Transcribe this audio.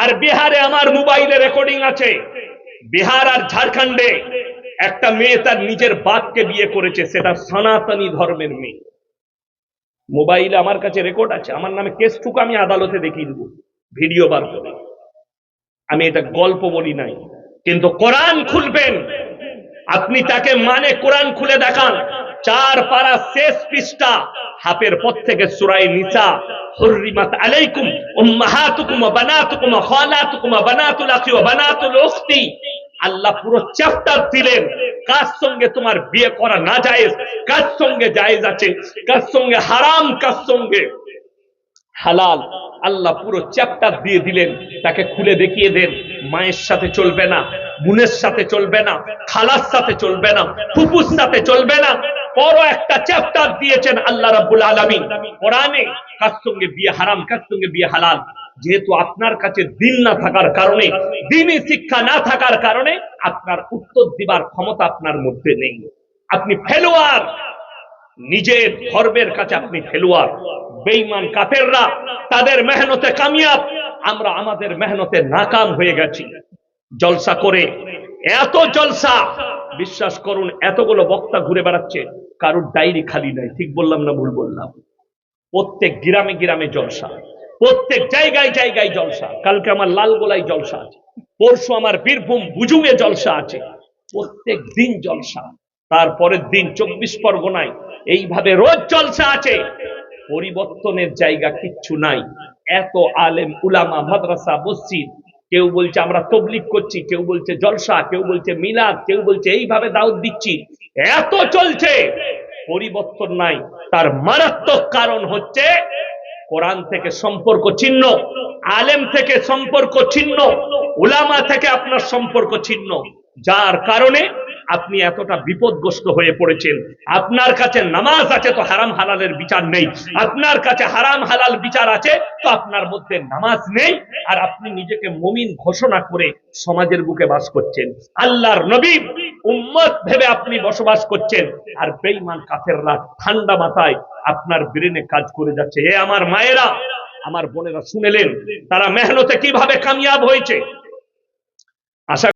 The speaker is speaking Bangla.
আর বিহারে আমার মোবাইলে রেকর্ডিং আছে, বিহার আর ঝাড়খণ্ডে একটা মেয়ে তার নিজের বাপকে বিয়ে করেছে, সেটা সনাতনী ধর্মের মেয়ে। মোবাইলে আমার কাছে রেকর্ড আছে, আমার নামে কেস ঠুকে আমি আদালতে দেখিয়ে দেবো ভিডিও বার করে। আমি এটা গল্প বলি নাই, কিন্তু কোরআন খুলবেন আপনি, তাকে মানে কোরআন খুলে দেখান, 4 পারা শেষ পৃষ্ঠা, হাফের পর থেকে সূরা নিসা, হুররিমাত আলাইকুম উম্মাহাতুকুম ওয়া বানাতুকুম ওয়া খালাতুকুম ওয়া বানাতুল আখি ওয়া বানাতুল উখতি, আল্লাহ পুরো চ্যাপ্টার দিলেন কার সঙ্গে তোমার বিয়ে করা না জায়েজ, কার সঙ্গে জায়েজ আছে, কার সঙ্গে হারাম, কার সঙ্গে হালাল। আল্লাহ পুরো চ্যাপ্টার দিয়ে দিলেন, তাকে খুলে দেখিয়ে দেন। মায়ের সাথে চলবে না, বোনের সাথে চলবে না, খালার সাথে চলবে না, ফুপুর সাথে চলবে না। বড় একটা চ্যাপ্টার দিয়েছেন আল্লাহ রাব্বুল আলামিন কোরআনে, কার সঙ্গে বিয়ে হারাম, কার সঙ্গে বিয়ে হালাল। যেহেতু আপনার কাছে দিন না থাকার কারণে, দ্বীনি শিক্ষা না থাকার কারণে আপনার উত্তর দিবার ক্ষমতা আপনার মধ্যে নেই। আপনি ফেলোয়ার, নিজের ধর্মের কাছে আপনি ফেলোয়ার। বেঈমান কাফেররা তাদের মেহনতে কামিয়াব, আমরা আমাদের মেহনতে নাকাম হয়ে গেছি। জলসা করে এত জলসা, বিশ্বাস করুন এতগুলো বক্তা ঘুরে বেড়াচ্ছে, কারোর ডায়েরি খালি নাই। ঠিক বললাম না ভুল বললাম? প্রত্যেক গ্রামে গ্রামে জলসা, প্রত্যেক জায়গায় জায়গায় জলসা। কালকে আমার লালগোলায় জলসা আছে, পরশু আমার বীরভূম বুজুঙে জলসা আছে, প্রত্যেক দিন জলসা। তারপরের দিন 24 পরগনায় এইভাবে রোজ জলসা আছে। পরিবর্তনের জায়গা কিচ্ছু নাই। এত আলেম উলামা, মাদ্রাসা, মসজিদ, কেউ বলছে আমরা তবলিগ করছি, কেউ বলছে জলসা, কেউ বলছে মিলাদ, কেউ বলছে এইভাবে দাওয়াত দিচ্ছি, এত চলছে, পরিবর্তন নাই। তার মারাত্মক কারণ হচ্ছে কোরআন থেকে সম্পর্ক ছিন্ন, আলেম থেকে সম্পর্ক ছিন্ন, উলামা থেকে আপনার সম্পর্ক ছিন্ন, যার কারণে আপনি এতটা বিপদগ্রস্ত হয়ে পড়েছেন। আপনার কাছে নামাজ আছে তো হারাম হালালের বিচার নেই, আপনার কাছে হারাম হালাল বিচার আছে তো আপনার মধ্যে নামাজ নেই, আর আপনি নিজেকে মুমিন ঘোষণা করে সমাজের বুকে বাস করছেন, আল্লাহর নবীর উম্মত ভেবে আপনি বসবাস করছেন। আর বেঈমান কাফেররা ঠান্ডা মাথায় আপনার ব্রেনে কাজ করে যাচ্ছে। এ আমার মায়েরা, আমার বোনেরা শুনেলেন তারা মেহনতে কিভাবে কামিয়াব হয়েছে। আশা